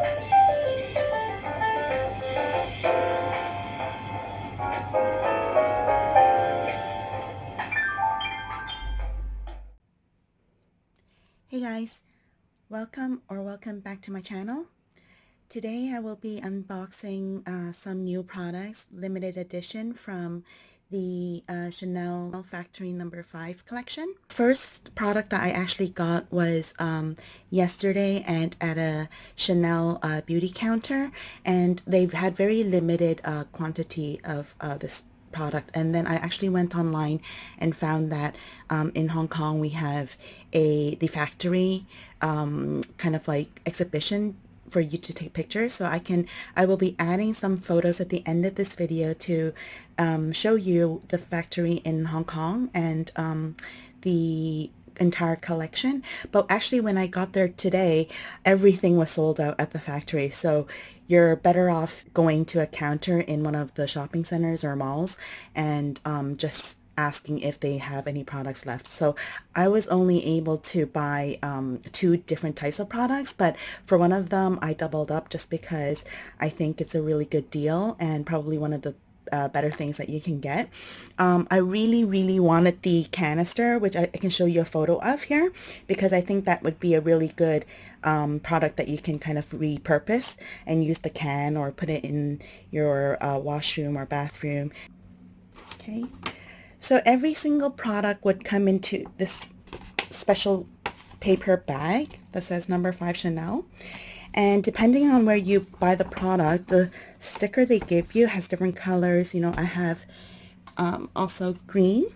Hey guys, welcome back to my channel. Today I will be unboxing some new products, limited edition from the Chanel Factory Number 5 collection. First product that I actually got was yesterday and at a Chanel beauty counter, and they've had very limited quantity of this product. And then I actually went online and found that in Hong Kong we have the factory kind of like exhibition for you to take pictures. So I will be adding some photos at the end of this video to show you the factory in Hong Kong and the entire collection. But actually when I got there today, everything was sold out at the factory. So you're better off going to a counter in one of the shopping centers or malls and just asking if they have any products left. So I was only able to buy two different types of products, but for one of them I doubled up just because I think it's a really good deal and probably one of the better things that you can get. I really wanted the canister, which I can show you a photo of here, because I think that would be a really good product that you can kind of repurpose and use the can or put it in your washroom or bathroom. Okay, so every single product would come into this special paper bag that says Number 5 Chanel. And depending on where you buy the product, the sticker they give you has different colors. You know, I have also green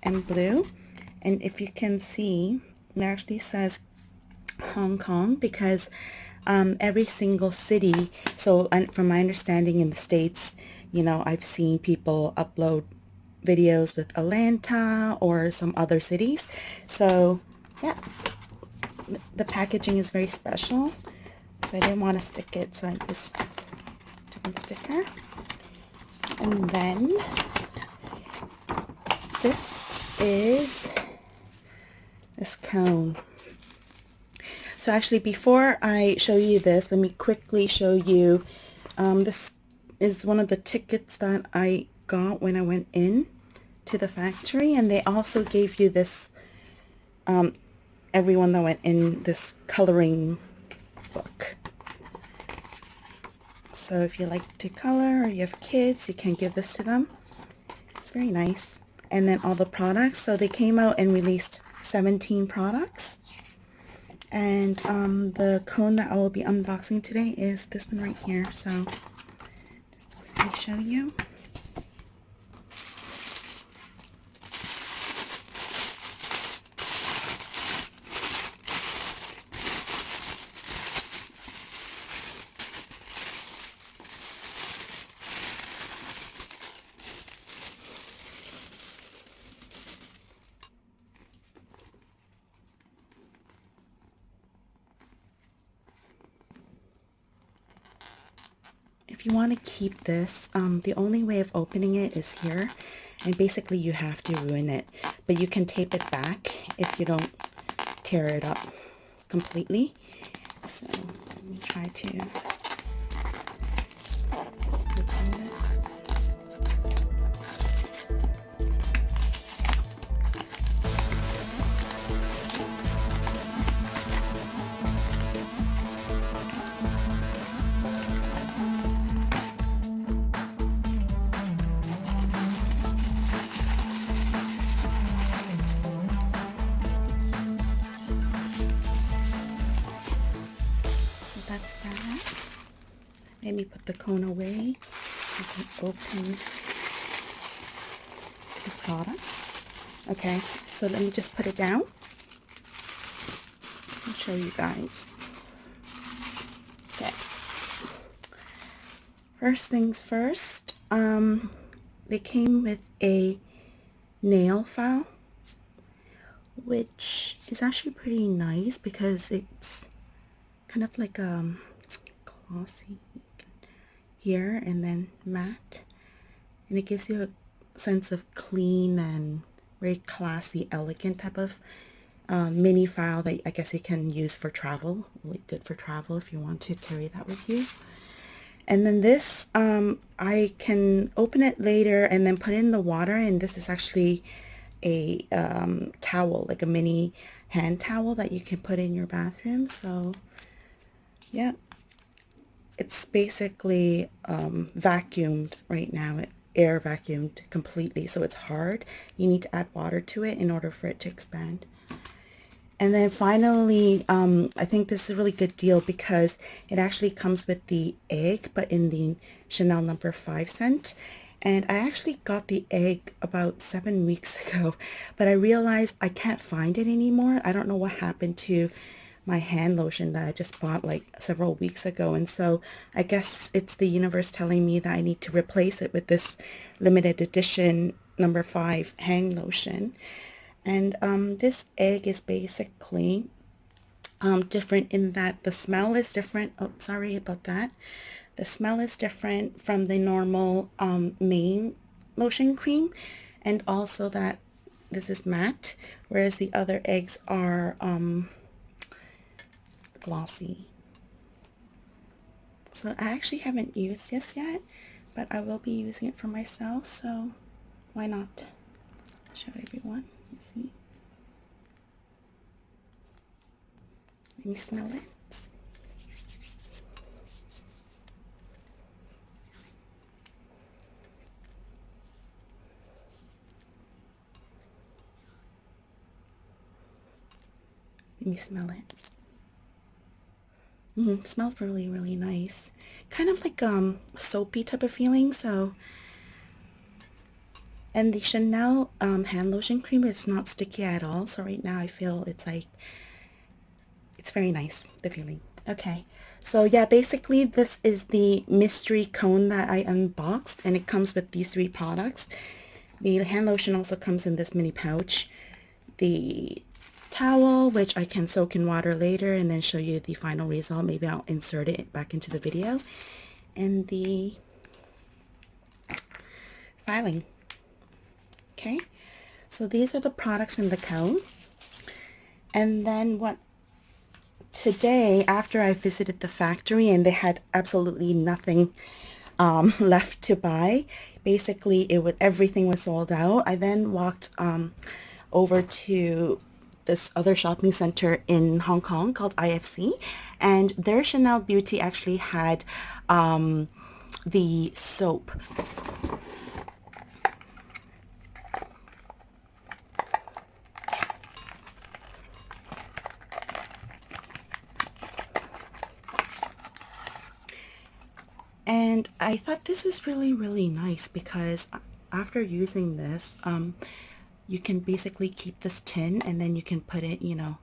and blue. And if you can see, it actually says Hong Kong because every single city, so and from my understanding in the States, you know, I've seen people upload videos with Atlanta or some other cities. So yeah, the packaging is very special. So I didn't want to stick it, so I just took a sticker. And then this is this cone. So actually before I show you this, let me quickly show you, this is one of the tickets that I got when I went in to the factory, and they also gave you this, everyone that went in, this coloring book. So if you like to color or you have kids, you can give this to them. It's very nice. And then all the products, so they came out and released 17 products. And the cone that I will be unboxing today is this one right here. So just quickly show you. If you want to keep this, the only way of opening it is here, and basically you have to ruin it, but you can tape it back if you don't tear it up completely. So let me try to open this. That's that. Let me put the cone away. I can open the product. Okay, so let me just put it down and show you guys. Okay. First things first, they came with a nail file, which is actually pretty nice because it's kind of like glossy here and then matte, and it gives you a sense of clean and very classy, elegant type of mini file that I guess you can use for travel. Really good for travel if you want to carry that with you. And then this, I can open it later and then put it in the water. And this is actually a towel, like a mini hand towel that you can put in your bathroom. So yeah, it's basically vacuumed right now, air vacuumed completely. So it's hard. You need to add water to it in order for it to expand. And then finally, I think this is a really good deal because it actually comes with the egg, but in the Chanel number 5 scent. And I actually got the egg about 7 weeks ago, but I realized I can't find it anymore. I don't know what happened to my hand lotion that I just bought like several weeks ago. And so I guess it's the universe telling me that I need to replace it with this limited edition number 5 hand lotion. And this egg is basically different in that the smell is different. Oh, sorry about that. The smell is different from the normal main lotion cream, and also that this is matte, whereas the other eggs are glossy. So I actually haven't used this yet, but I will be using it for myself, so why not show everyone. Let's see. Let me smell it. Let me smell it. It smells really, really nice. Kind of like soapy type of feeling. So, and the Chanel hand lotion cream is not sticky at all. So right now I feel it's like, it's very nice, the feeling. Okay. So yeah, basically this is the mystery cone that I unboxed, and it comes with these 3 products. The hand lotion also comes in this mini pouch. The towel, which I can soak in water later and then show you the final result. Maybe I'll insert it back into the video. And the filing. Okay, so these are the products in the cone. And then what today, after I visited the factory and they had absolutely nothing left to buy, basically everything was sold out. I then walked over to this other shopping center in Hong Kong called IFC, and their Chanel Beauty actually had the soap. And I thought this is really, really nice because after using this, you can basically keep this tin and then you can put it, you know,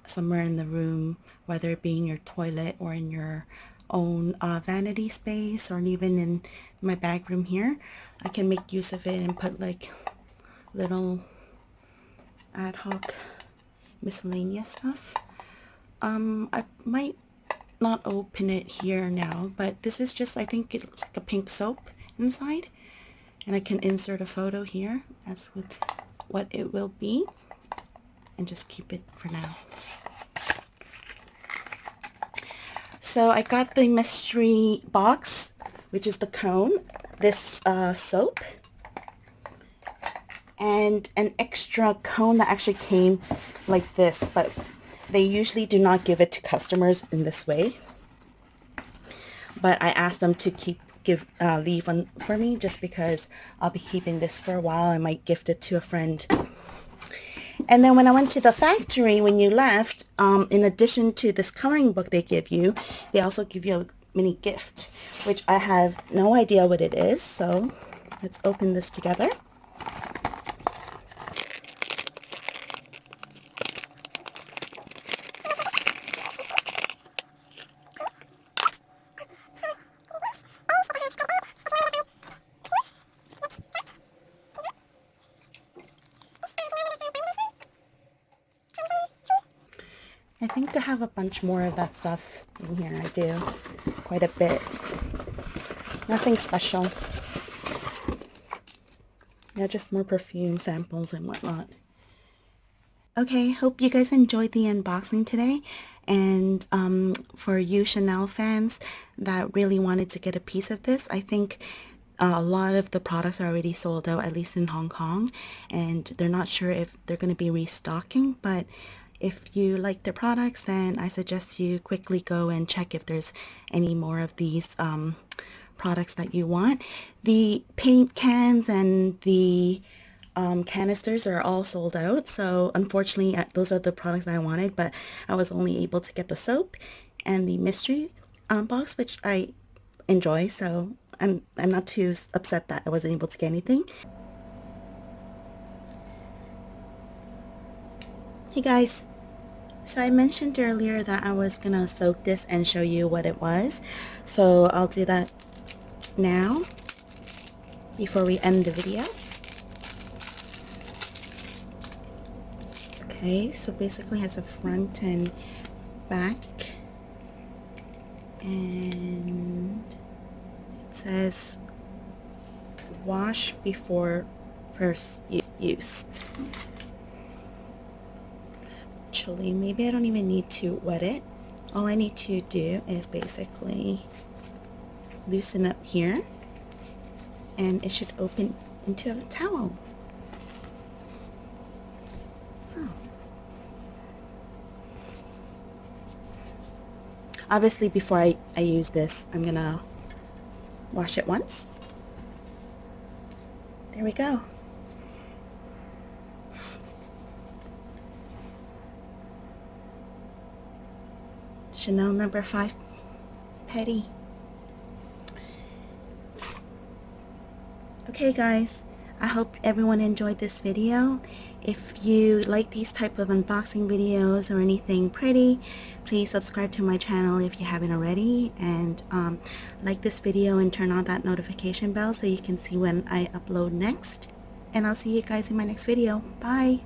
somewhere in the room, whether it be in your toilet or in your own vanity space, or even in my bag room here. I can make use of it and put like little ad hoc miscellaneous stuff. I might not open it here now, but this is just, I think it's like a pink soap inside, and I can insert a photo here. That's what it will be, and just keep it for now. So I got the mystery box, which is the cone, this soap, and an extra cone that actually came like this, but they usually do not give it to customers in this way. But I asked them to leave one for me just because I'll be keeping this for a while. I might gift it to a friend. And then when I went to the factory, when you left, in addition to this coloring book they give you, they also give you a mini gift, which I have no idea what it is. So let's open this together. I think to have a bunch more of that stuff in here. I do quite a bit. Nothing special. Yeah, just more perfume samples and whatnot. Okay, hope you guys enjoyed the unboxing today. And for you Chanel fans that really wanted to get a piece of this, I think a lot of the products are already sold out, at least in Hong Kong. And they're not sure if they're going to be restocking. But if you like their products, then I suggest you quickly go and check if there's any more of these products that you want. The paint cans and the canisters are all sold out, so unfortunately those are the products I wanted, but I was only able to get the soap and the mystery box, which I enjoy, so I'm not too upset that I wasn't able to get anything. Hey guys, so I mentioned earlier that I was gonna soak this and show you what it was, so I'll do that now before we end the video. Okay, so basically it has a front and back, and it says wash before first use. Actually, maybe I don't even need to wet it. All I need to do is basically loosen up here, and it should open into a towel. Obviously, before I use this, I'm gonna wash it once. There we go. Chanel number 5 Petty. Okay guys, I hope everyone enjoyed this video. If you like these type of unboxing videos or anything pretty, please subscribe to my channel if you haven't already, and like this video and turn on that notification bell so you can see when I upload next. And I'll see you guys in my next video. Bye!